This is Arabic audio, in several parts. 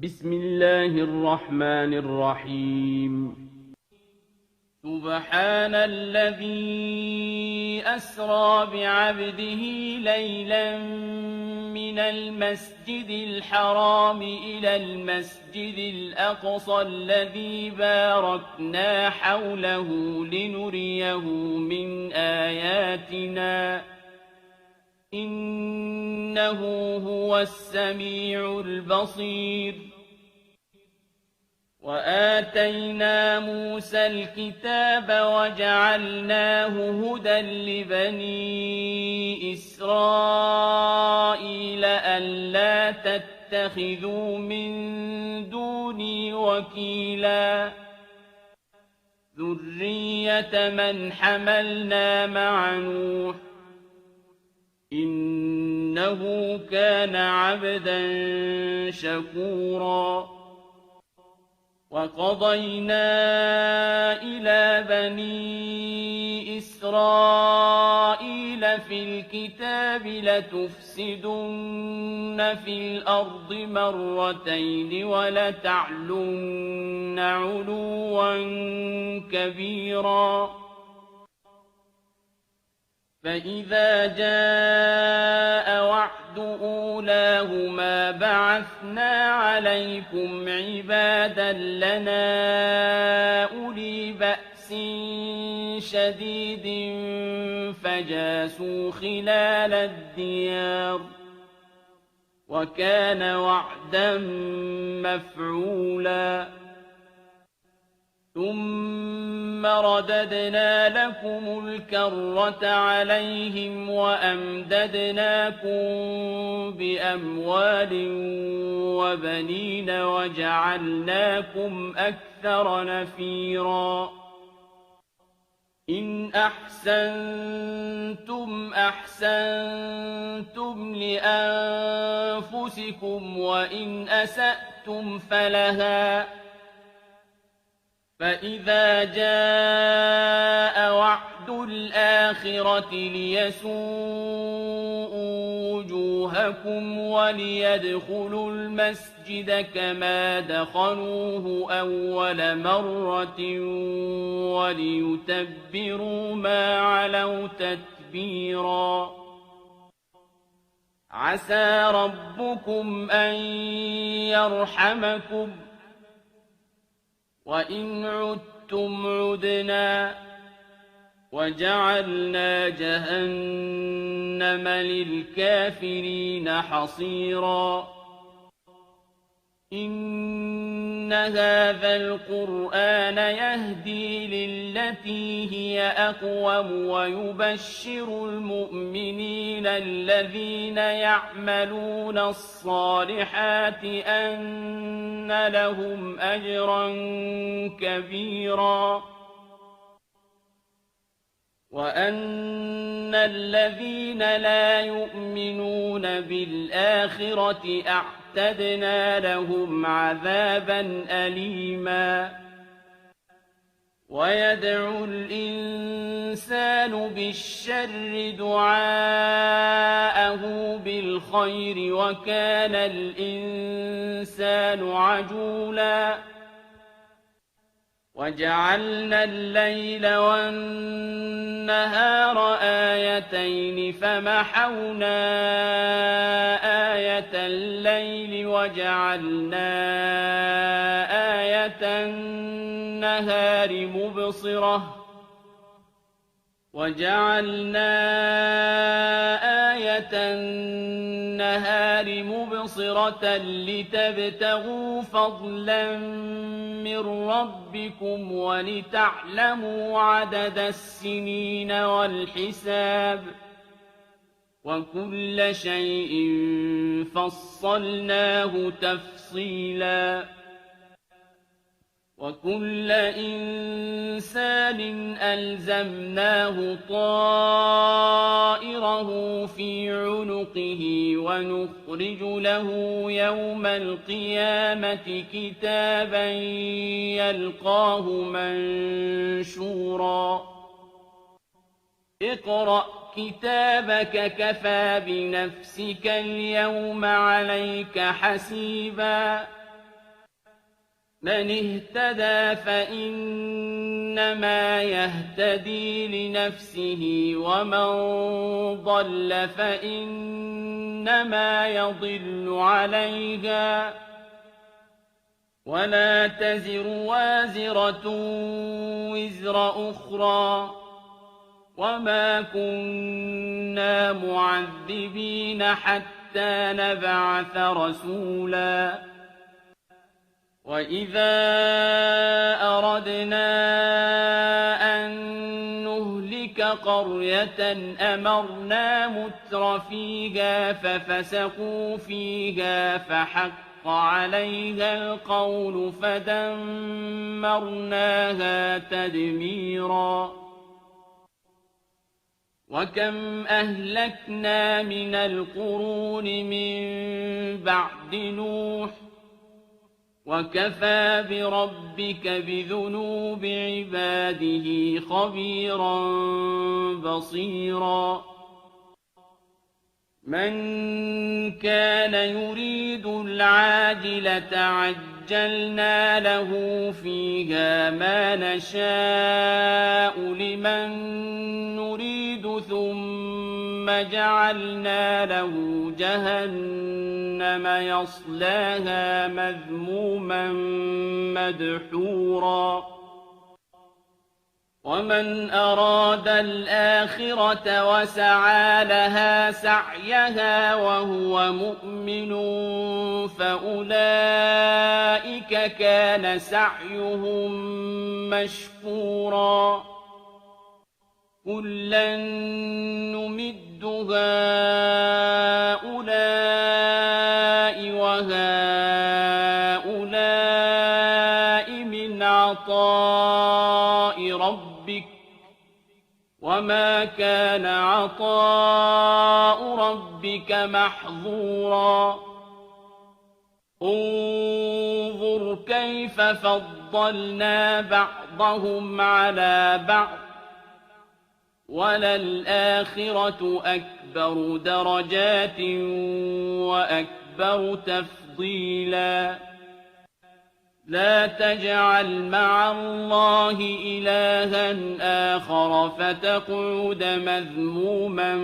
بسم الله الرحمن الرحيم. سبحان الذي أسرى بعبده ليلا من المسجد الحرام إلى المسجد الأقصى الذي باركنا حوله لنريه من آياتنا إنه هو السميع البصير. وآتينا موسى الكتاب وجعلناه هدى لبني إسرائيل ألا تتخذوا من دوني وكيلا ذرية من حملنا مع نوح إنه كان عبدا شكورا. وقضينا إلى بني إسرائيل في الكتاب لتفسدن في الأرض مرتين ولتعلن علوا كبيرا. فإذا جاء وعد أولاهما بعثنا عليكم عبادا لنا أولي بأس شديد فجاسوا خلال الديار وكان وعدا مفعولا. ثم رددنا لكم الكرة عليهم وأمددناكم بأموال وبنين وجعلناكم أكثر نفيرا. إن أحسنتم أحسنتم لأنفسكم وإن أسأتم فلها. فإذا جاء وعد الآخرة ليسوءوا وجوهكم وليدخلوا المسجد كما دخلوه أول مرة وليتبروا ما علوا تتبيرا. عسى ربكم أن يرحمكم وإن عدتم عدنا وجعلنا جهنم للكافرين حصيرا. إن هذا القرآن يهدي للتي هي أقوم ويبشر المؤمنين الذين يعملون الصالحات أن لهم أجرا كبيرا وأن الذين لا يؤمنون بالآخرة أعتدنا لهم عذابا أليما. ويدعو الإنسان بالشر دعاءه بالخير وكان الإنسان عجولا. وجعلنا الليل والنهار آيتين فمحونا آية الليل وجعلنا آية النهار مبصرة لتبتغوا فضلا من ربكم ولتعلموا عدد السنين والحساب وكل شيء فصلناه تفصيلا. وكل إنسان ألزمناه طائره في عنقه ونخرج له يوم القيامة كتابا يلقاه منشورا. اقرأ كتابك كفى بنفسك اليوم عليك حسيبا من اهتدى فإنما يهتدي لنفسه ومن ضل فإنما يضل عليها ولا تزر وازرة وزر أخرى وما كنا معذبين حتى نبعث رسولا وإذا أردنا أن نهلك قرية أمرنا متر فيها ففسقوا فيها فحق عليها القول فدمرناها تدميرا وكم أهلكنا من القرون من بعد نوح وكفى بربك بذنوب عباده خبيرا بصيرا من كان يريد العاجلة عجلنا له فيها ما نشاء لمن نريد ثم جعلنا له جهنم يصلاها مذموما مدحورا ومن أراد الآخرة وسعى لها سعيها وهو مؤمن فأولئك كان سعيهم مشكورا كلا نمد هؤلاء وهؤلاء من عطاء ربك وما كان عطاء ربك محظورا انظر كيف فضلنا بعضهم على بعض وللآخرة أكبر درجات وأكبر تفضيلا لا تجعل مع الله إلها آخر فتقعد مذموما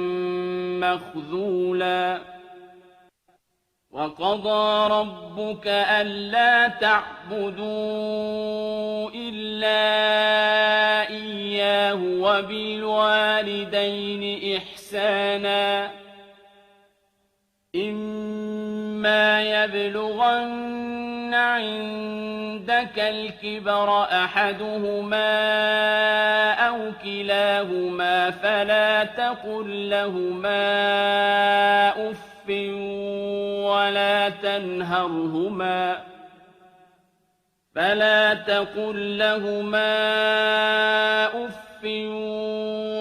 مخذولا وقضى ربك ألا تعبدوا إلا إياه وبالوالدين إحسانا إما يبلغن عندك الكبر أحدهما أو كلاهما فلا تقل لهما أف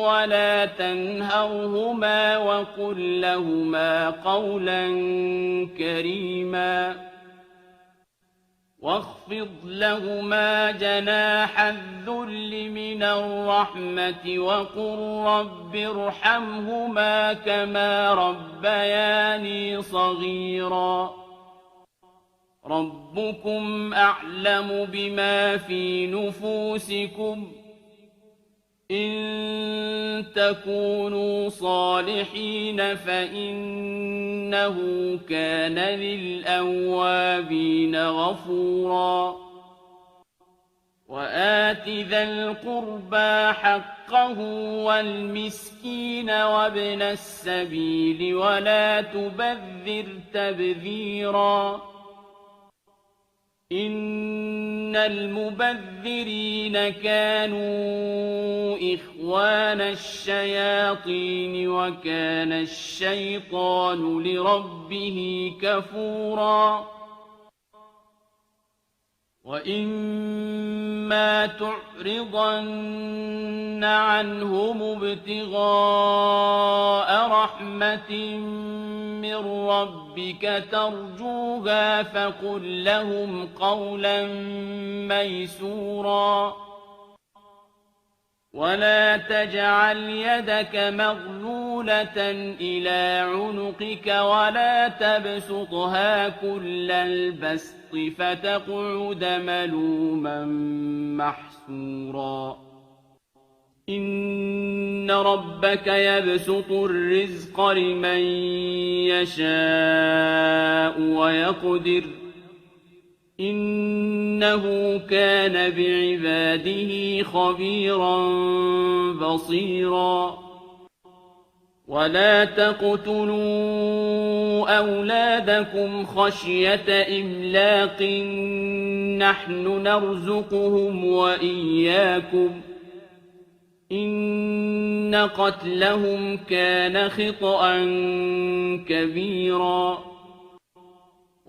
ولا تنهرهما وقل لهما قولا كريما واخفض لهما جناح الذل من الرحمة وقل رب ارحمهما كما ربياني صغيرا ربكم أعلم بما في نفوسكم إن تكونوا صالحين فإنه كان للأوابين غفورا وآت ذا القربى حقه والمسكين وابن السبيل ولا تبذر تبذيرا إن المبذرين كانوا إخوان الشياطين وكان الشيطان لربه كفورا وإما تعرضن عنهم ابتغاء رحمة من ربك ترجوها فقل لهم قولا ميسورا ولا تجعل يدك مغلولة إلى عنقك ولا تبسطها كل البسط فتقعد ملوما محسورا إن ربك يبسط الرزق لمن يشاء ويقدر إنه كان بعباده خبيرا بصيرا ولا تقتلوا أولادكم خشية إملاق نحن نرزقهم وإياكم إن قتلهم كان خطأ كبيرا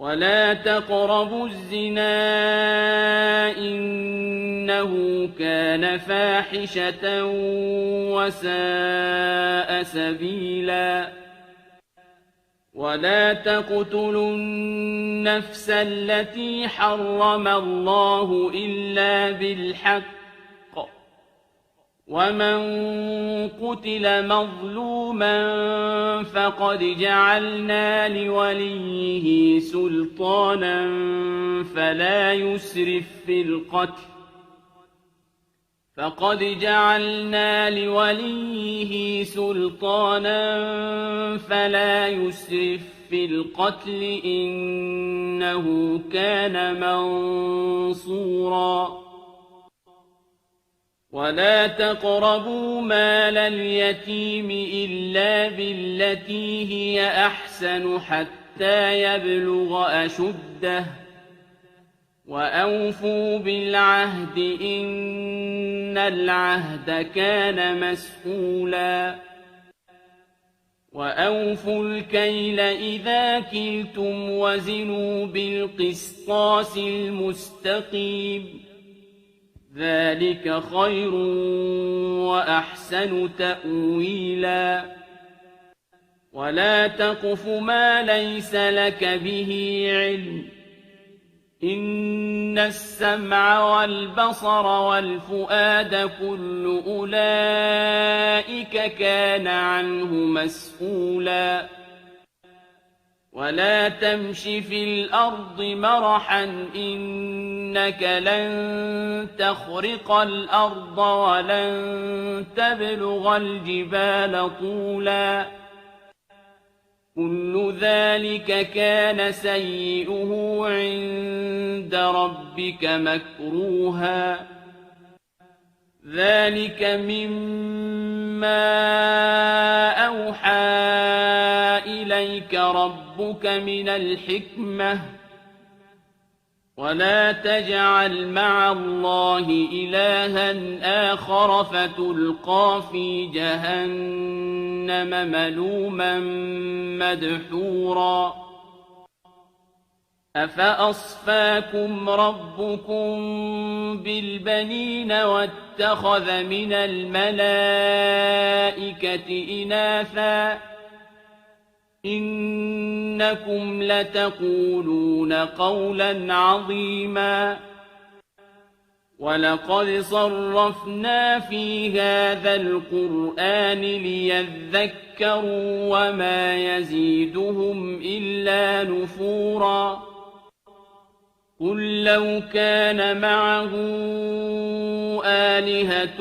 ولا تقربوا الزنا إنه كان فاحشة وساء سبيلا ولا تقتلوا النفس التي حرم الله إلا بالحق ومن قتل مظلوما فقد جعلنا لوليه سلطانا فلا يسرف في القتل إنه كان منصورا ولا تقربوا مال اليتيم إلا بالتي هي أحسن حتى يبلغ أشده وأوفوا بالعهد إن العهد كان مسؤولا وأوفوا الكيل إذا كلتم وزنوا بالقسطاس المستقيم ذلك خير وأحسن تأويلا ولا تقف ما ليس لك به علم إن السمع والبصر والفؤاد كل أولئك كان عنه مسؤولا ولا تمش في الأرض مرحا إنك لن تخرق الأرض ولن تبلغ الجبال طولا كل ذلك كان سيئه عند ربك مكروها ذلك مما أوحى إليك ربك من الحكمة ولا تجعل مع الله إلها آخر فتلقى في جهنم ملوما مدحورا أفأصفاكم ربكم بالبنين واتخذ من الملائكة إناثا إنكم لتقولون قولا عظيما ولقد صرفنا في هذا القرآن ليذكروا وما يزيدهم إلا نفورا قل لو كان معه آلهة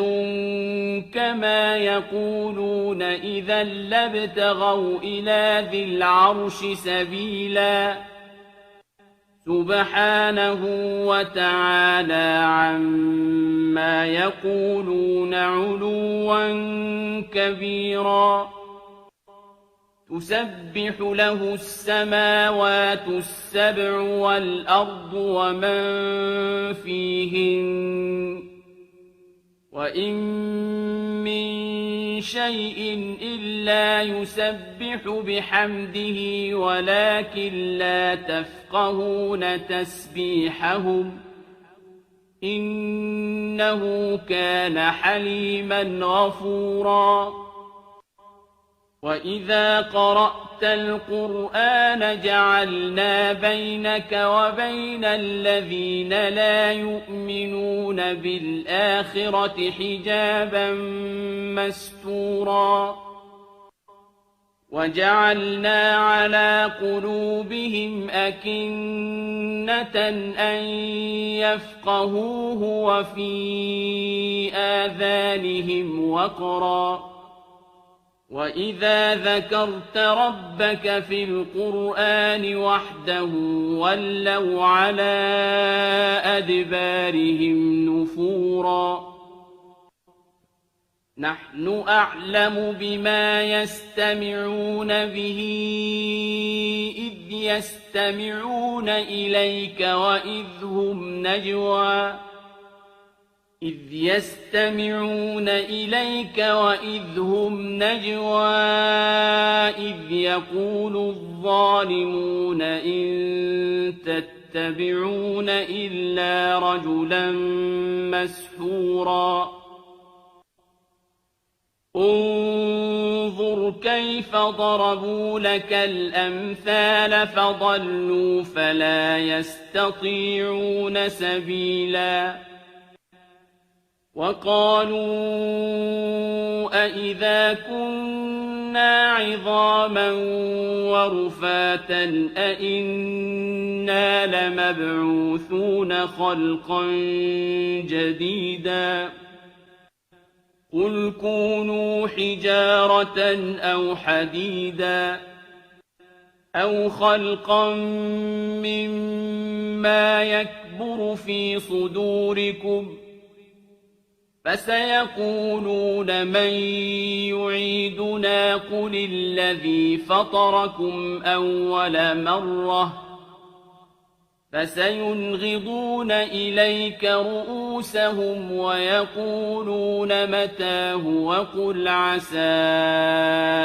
كما يقولون إذا لابتغوا إلى ذي العرش سبيلا سبحانه وتعالى عما يقولون علوا كبيرا تسبح له السماوات السبع والأرض ومن فيهن وإن من شيء إلا يسبح بحمده ولكن لا تفقهون تسبيحهم إنه كان حليما غفورا وَإِذَا قَرَأْتَ الْقُرْآنَ جَعَلْنَا بَيْنَكَ وَبَيْنَ الَّذِينَ لَا يُؤْمِنُونَ بِالْآخِرَةِ حِجَابًا مَّسْتُورًا وَجَعَلْنَا عَلَىٰ قُلُوبِهِمْ أَكِنَّةً أَن يَفْقَهُوهُ وَفِي آذَانِهِمْ وَقْرًا وَإِذَا ذَكَرْتَ رَبَّكَ فِي الْقُرْآنِ وَحْدَهُ وَلَّوْا عَلَىٰ أَدْبَارِهِمْ نُفُورًا نَّحْنُ أَعْلَمُ بِمَا يَسْتَمِعُونَ بِهِ إِذْ يَسْتَمِعُونَ إِلَيْكَ وَإِذْ هُمْ نَجْوَىٰ إِذْ يَقُولُ الظَّالِمُونَ إِن تَتَّبِعُونَ إِلَّا رَجُلًا مَّسْحُورًا انظُرْ كَيْفَ ضَرَبُوا لَكَ الْأَمْثَالَ فَضَلُّوا فَلَا يَسْتَطِيعُونَ سَبِيلًا وَقَالُوا أَإِذَا كُنَّا عِظَامًا وَرُفَاتًا أَإِنَّا لَمَبْعُوثُونَ خَلْقًا جَدِيدًا قُلْ كُونُوا حِجَارَةً أَوْ حَدِيدًا أَوْ خَلْقًا مِّمَّا يَكْبُرُ فِي صُدُورِكُمْ فَسَيَقُولُونَ مَن يُعِيدُنَا قُلِ الَّذِي فَطَرَكُمْ أَوَّلَ مَرَّةٍ فَسَيُنْغِضُونَ إِلَيْكَ رُءُوسَهُمْ وَيَقُولُونَ مَتَىٰ هُوَ قُلْ عَسَىٰ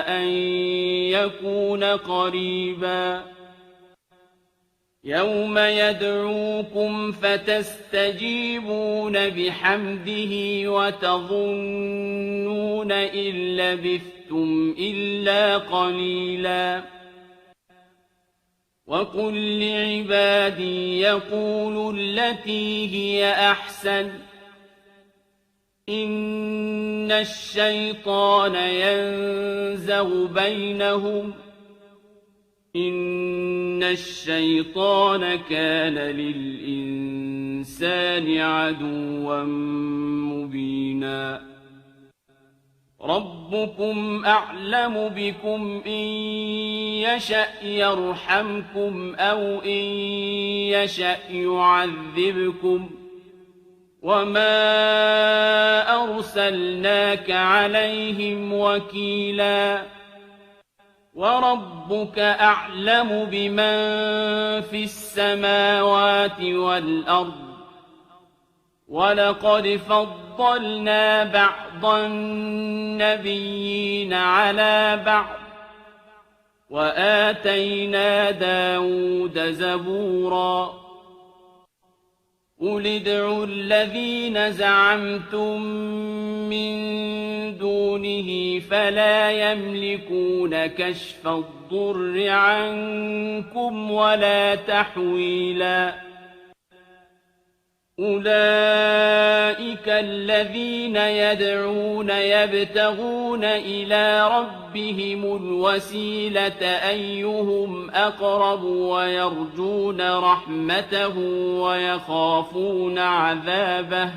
أَن يَكُونَ قَرِيبًا يَوْمَ يَدْعُوكُمْ فَتَسْتَجِيبُونَ بِحَمْدِهِ وَتَظُنُّونَ إِن لَّبِثْتُمْ إِلَّا قَلِيلًا وَقُل لِّعِبَادِي يَقُولُوا الَّتِي هِيَ أَحْسَنُ إِنَّ الشَّيْطَانَ يَنزَغُ بَيْنَهُمْ إِنَّ الشَّيْطَانَ كَانَ لِلْإِنسَانِ عَدُوًّا مُّبِينًا رَبُّكُمْ أَعْلَمُ بِكُمْ إِن يَشَأْ يَرْحَمْكُمْ أَوْ إِن يَشَأْ يُعَذِّبْكُمْ وَمَا أَرْسَلْنَاكَ عَلَيْهِمْ وَكِيلًا وَرَبُّكَ أَعْلَمُ بِمَن فِي السَّمَاوَاتِ وَالْأَرْضِ وَلَقَدْ فَضَّلْنَا بَعْضَ النَّبِيِّينَ عَلَىٰ بَعْضٍ وَآتَيْنَا دَاوُودَ زَبُورًا قُلِ ادْعُوا الَّذِينَ زَعَمْتُم مِّن دُونِهِ فَلَا يَمْلِكُونَ كَشْفَ الضُّرِّ عَنكُمْ وَلَا تَحْوِيلًا أُولَٰئِكَ الَّذِينَ يَدْعُونَ يَبْتَغُونَ إِلَىٰ رَبِّهِمُ الْوَسِيلَةَ أَيُّهُمْ أَقْرَبُ وَيَرْجُونَ رَحْمَتَهُ وَيَخَافُونَ عَذَابَهُ ۚ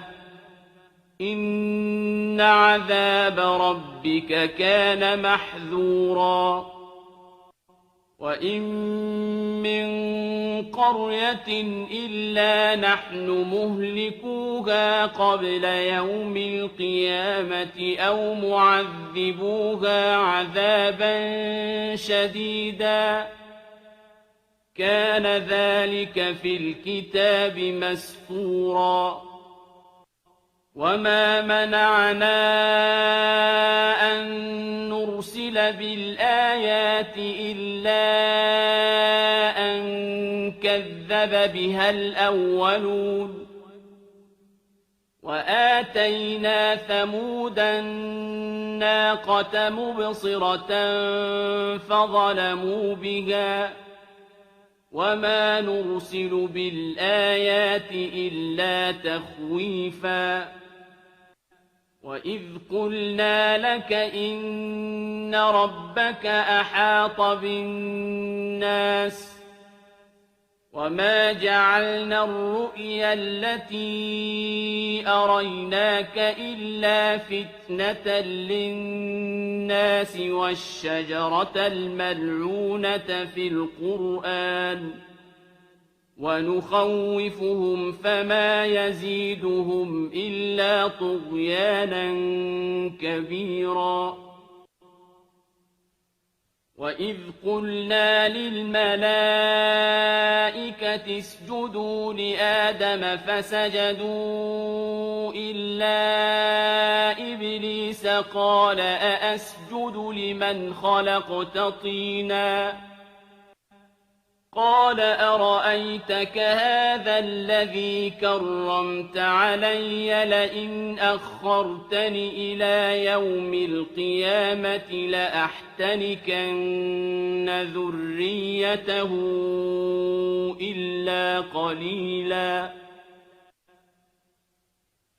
إِنَّ عَذَابَ رَبِّكَ كَانَ مَحْذُورًا وَإِن مِّن قَرْيَةٍ إِلَّا نَحْنُ مُهْلِكُوهَا قَبْلَ يَوْمِ الْقِيَامَةِ أَوْ مُعَذِّبُوهَا عَذَابًا شَدِيدًا ۚ كَانَ ذَٰلِكَ فِي الْكِتَابِ مَسْطُورًا وَمَا مَنَعَنَا أَن نُّرْسِلَ بِالْآيَاتِ إِلَّا أَن كَذَّبَ بِهَا الْأَوَّلُونَ وآتينا ثمود الناقة مبصرة فظلموا بها وما نرسل بالآيات إلا تخويفا وإذ قلنا لك إن ربك أحاط بالناس وما جعلنا الرؤيا التي أريناك إلا فتنة للناس والشجرة الملعونة في القرآن ونخوفهم فما يزيدهم إلا طغيانا كبيرا وإذ قلنا للملائكة اسجدوا لآدم فسجدوا إلا إبليس قال أأسجد لمن خلقت طينا قال أرأيتك هذا الذي كرمت علي لئن أخرتني إلى يوم القيامة لأحتنكن ذريته إلا قليلا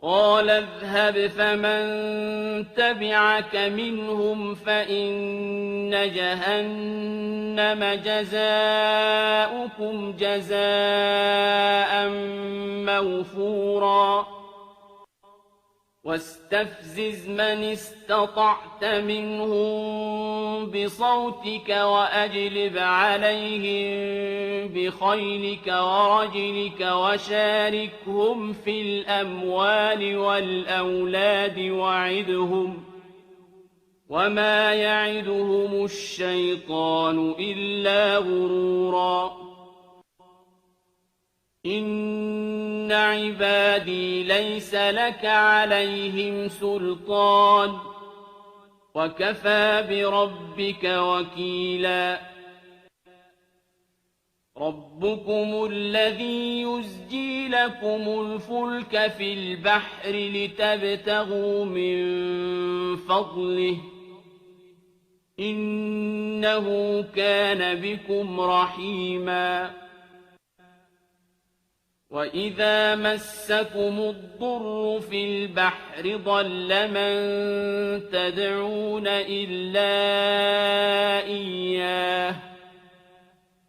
قال اذهب فمن تبعك منهم فإن جهنم جزاؤكم جزاء موفورا واستفزز من استطعت منهم بصوتك وأجلب عليهم بخيلك ورجلك وشاركهم في الأموال والأولاد وعدهم وما يعدهم الشيطان إلا غرورا إن عبادي ليس لك عليهم سلطان وكفى بربك وكيلا ربكم الذي يزجي لكم الفلك في البحر لتبتغوا من فضله إنه كان بكم رحيما وإذا مسكم الضر في البحر ضل من تدعون إلا إياه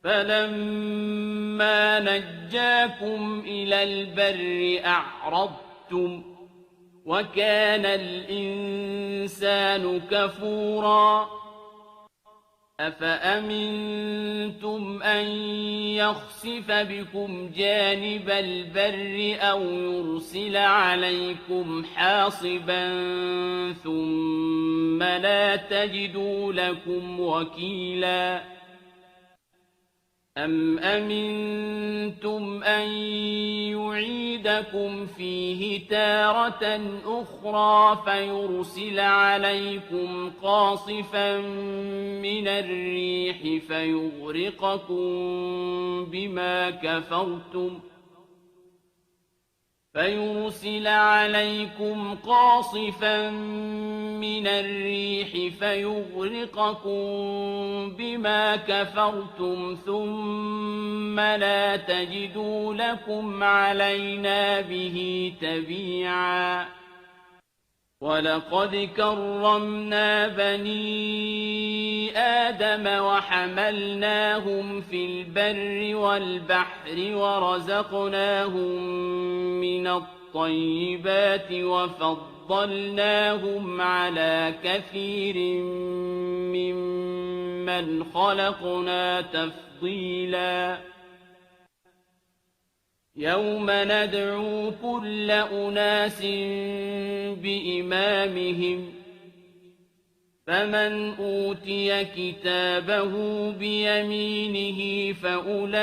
فلما نجاكم إلى البر أعرضتم وكان الإنسان كفورا أفأمنتم أن يخسف بكم جانب البر أو يرسل عليكم حاصبا ثم لا تجدوا لكم وكيلا أم أمنتم أن يعيدكم فيه تارة أخرى فيرسل عليكم قاصفا من الريح فيغرقكم بما كفرتم ثم لا تجدوا لكم علينا به تبيعا ولقد كرمنا بني آدم وحملناهم في البر والبحر ورزقناهم من الطيبات وفضلناهم على كثير ممن خلقنا تفضيلا يوم ندعو كل أناس بإمامهم فمن أوتي كتابه بيمينه فأولئك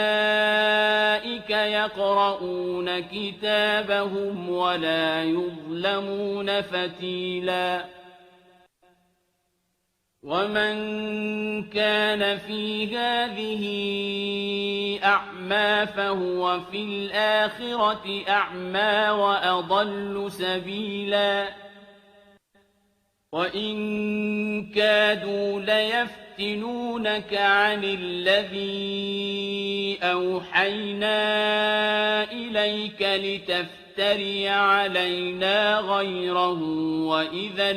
يقرؤون كتابهم ولا يظلمون فتيلا ومن كان في هذه أعمى فهو في الآخرة أعمى وأضل سبيلا وإن كادوا ليفتنونك عن الذي أوحينا إليك لتفتري علينا غيره وإذا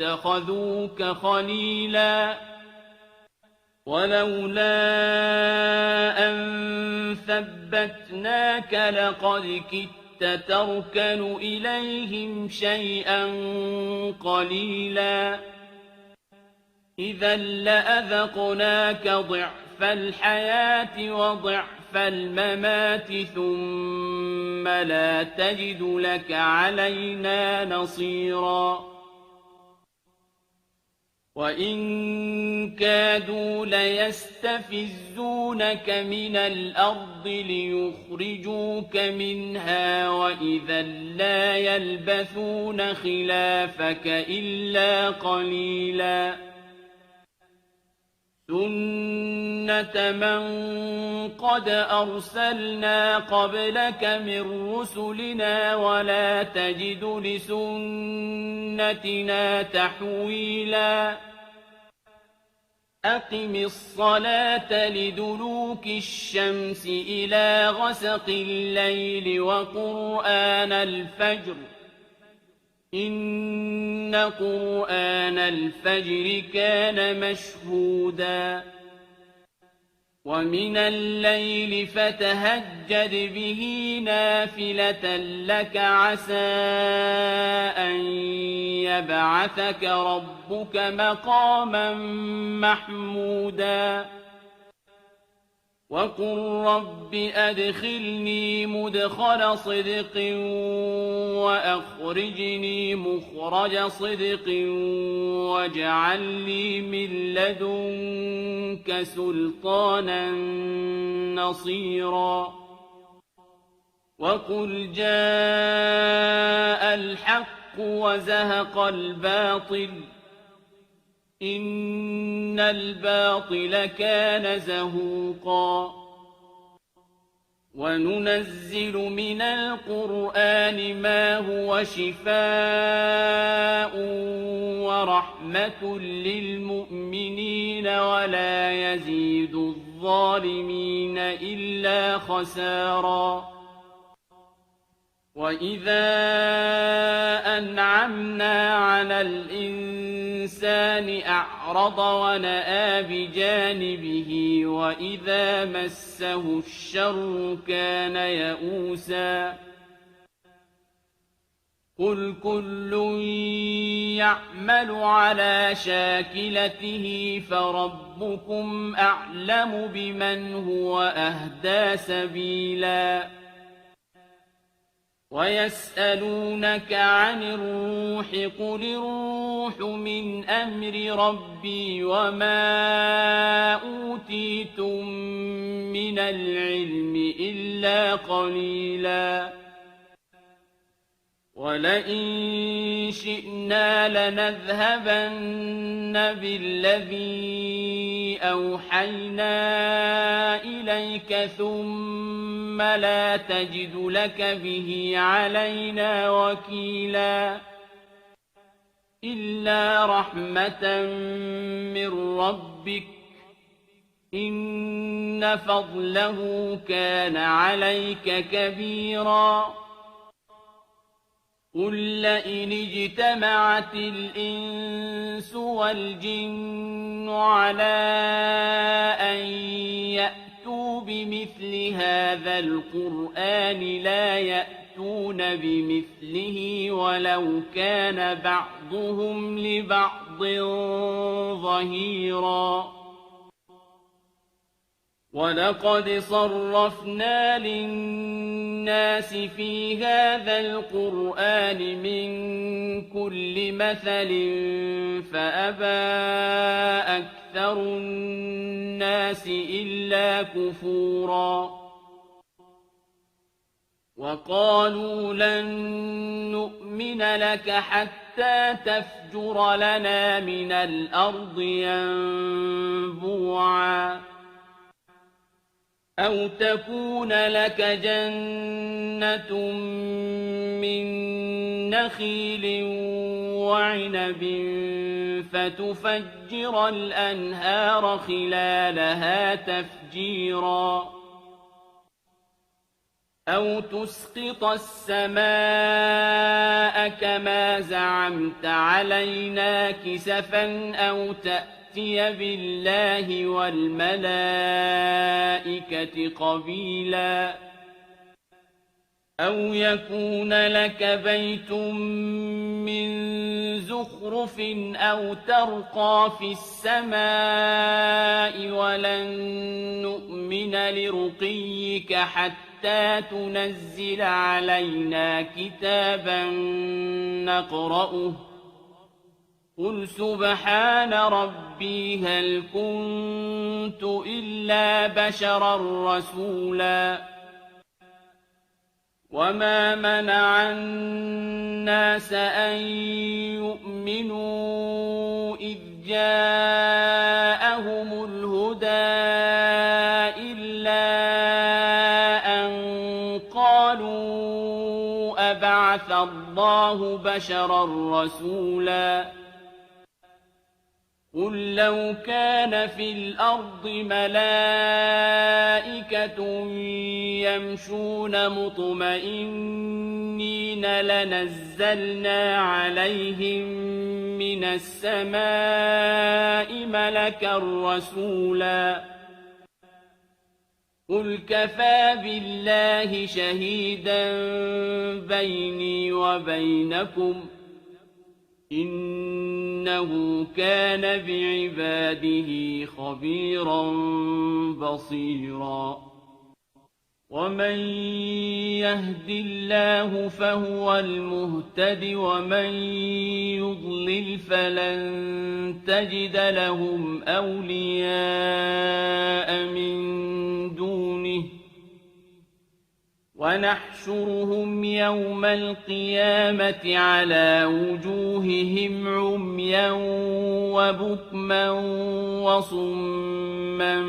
لاتخذوك خليلا ولولا أن ثبتناك لقد كدت تركن إليهم شيئا قليلا إذا لأذقناك ضعف الحياة وضعف الممات ثم لا تجد لك علينا نصيرا وإن كادوا ليستفزونك من الأرض ليخرجوك منها وإذا لا يلبثون خلافك إلا قليلا سنة من قد أرسلنا قبلك من رسلنا ولا تجد لسنتنا تحويلا أقم الصلاة لدلوك الشمس إلى غسق الليل وقرآن الفجر إن قرآن الفجر كان مشهودا ومن الليل فتهجد به نافلة لك عسى أن يبعثك ربك مقاما محمودا وقل رب أدخلني مدخل صدق وأخرجني مخرج صدق واجعل لي من لدنك سلطانا نصيرا وقل جاء الحق وزهق الباطل إن الباطل كان زهوقا وننزل من القرآن ما هو شفاء ورحمة للمؤمنين ولا يزيد الظالمين إلا خسارا وإذا أنعمنا على الإنسان أعرض ونأى بجانبه وإذا مسه الشر كان يئوسا قل كل يعمل على شاكلته فربكم أعلم بمن هو أهدى سبيلا ويسألونك عن الروح قل الروح من أمر ربي وما أوتيتم من العلم إلا قليلا ولئن شئنا لنذهبن بالذي أوحينا إليك ثم لا تجد لك به علينا وكيلا إلا رحمة من ربك إن فضله كان عليك كبيرا قل لئن اجتمعت الإنس والجن على أن يأتوا بمثل هذا القرآن لا يأتون بمثله ولو كان بعضهم لبعض ظهيرا ولقد صرفنا للناس في هذا القرآن من كل مثل فأبى أكثر الناس إلا كفورا وقالوا لن نؤمن لك حتى تفجر لنا من الأرض ينبوعا أو تكون لك جنة من نخيل وعنب فتفجر الأنهار خلالها تفجيرا أو تسقط السماء كما زعمت علينا كسفا أو تأتي بالله والملائكة قبيلا أو يكون لك بيت من زخرف أو ترقى في السماء ولن نؤمن لرقيك حتى تنزل علينا كتابا نقرأه قل سبحان ربي هل كنت إلا بشرا رسولا وما منع الناس أن يؤمنوا إذ جاءهم الهدى إلا أن قالوا أبعث الله بشرا رسولا قل لو كان في الأرض ملائكة يمشون مطمئنين لنزلنا عليهم من السماء ملكا رسولا قل كفى بالله شهيدا بيني وبينكم إنه كان بعباده خبيرا بصيرا ومن يهد الله فهو المهتد ومن يضلل فلن تجد لهم أولياء من دونه ونحشرهم يوم القيامة على وجوههم عميا وبكما وصما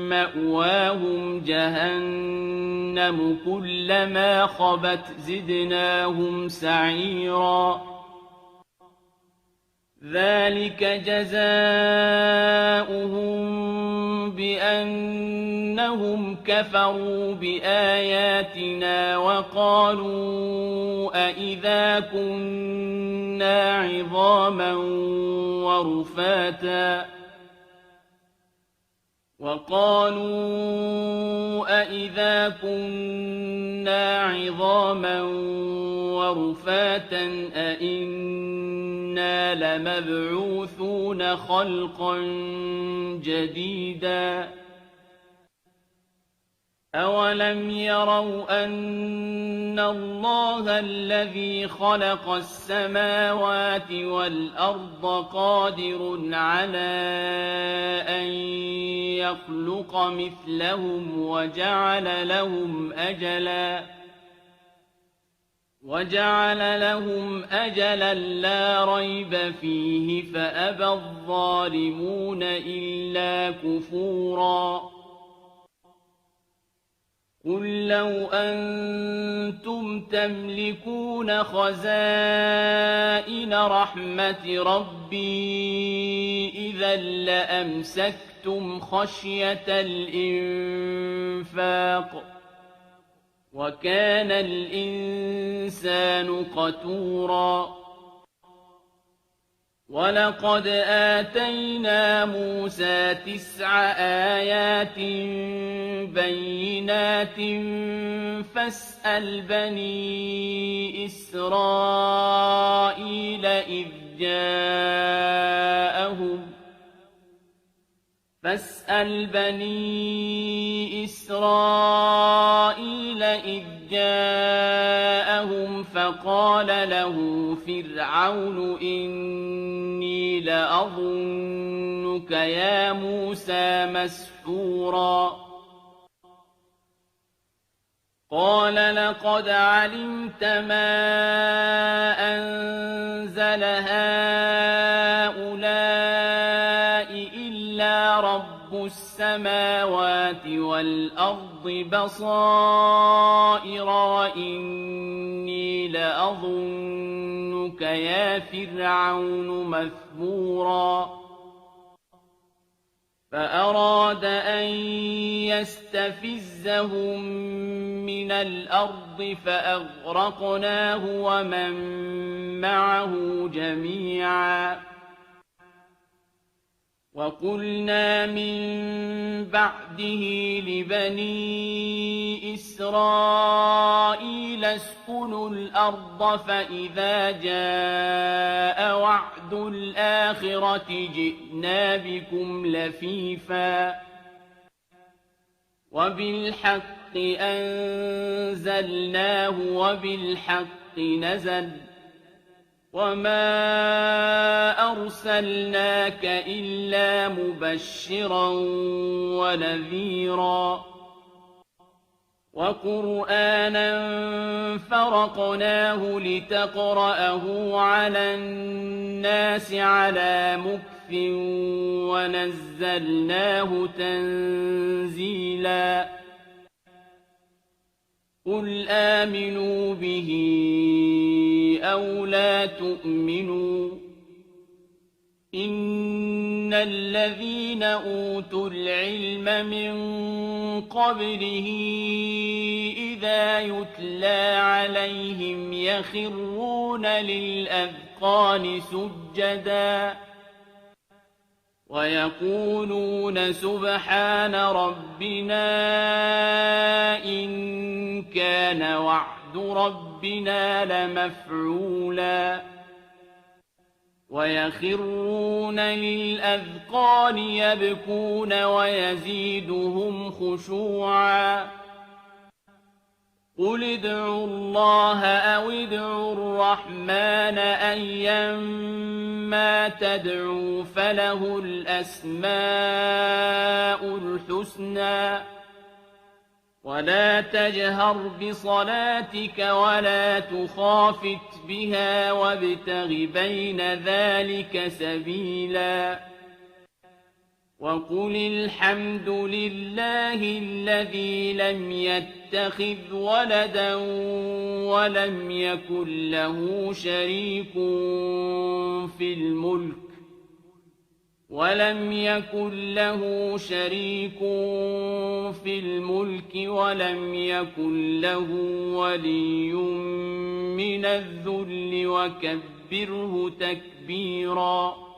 مأواهم جهنم كلما خبت زدناهم سعيرا ذلك جزاؤهم بأنهم كفروا بآياتنا وقالوا أإذا كنا عظاما ورفاتا أإنا لمبعوثون خلقا جديدا أولم يروا أن الله الذي خلق السماوات والأرض قادر على أن يخلق مثلهم وجعل لهم أجلا لا ريب فيه فأبى الظالمون إلا كفورا قل لو أنتم تملكون خزائن رحمة ربي إذا لأمسكتم خشية الإنفاق وكان الإنسان قتورا ولقد آتينا موسى 9 آيات بينات فاسأل بني إسرائيل إذ جاءهم فقال له فرعون إني لأظنك يا موسى مسحورا قال لقد علمت ما أنزل هؤلاء إلا رب السماوات والأرض بصائر وإني لأظنك يا فرعون مثبورا فأراد أن يستفزهم من الأرض فأغرقناه ومن معه جميعا وقلنا من بعده لبني إسرائيل اسكنوا الأرض فإذا جاء وعد الآخرة جئنا بكم لفيفا وبالحق أنزلناه وبالحق نزل وما أرسلناك إلا مبشرا ونذيرا وقرآنا فرقناه لتقرأه على الناس على مكث ونزلناه تنزيلا قل آمنوا به أو لا تؤمنوا إن الذين أوتوا العلم من قبله إذا يتلى عليهم يخرون للأذقان سجدا ويقولون سبحان ربنا إن كان وعد ربنا لمفعولا ويخرون للأذقان يبكون ويزيدهم خشوعا قل ادعوا الله أو ادعوا الرحمن أيما تدعوا فله الأسماء الحسنى ولا تجهر بصلاتك ولا تخافت بها وابتغ بين ذلك سبيلا وقل الحمد لله الذي لم يتخذ ولدا ولم يكن له شريك في الملك ولم يكن له ولي من الذل وكبره تكبيرا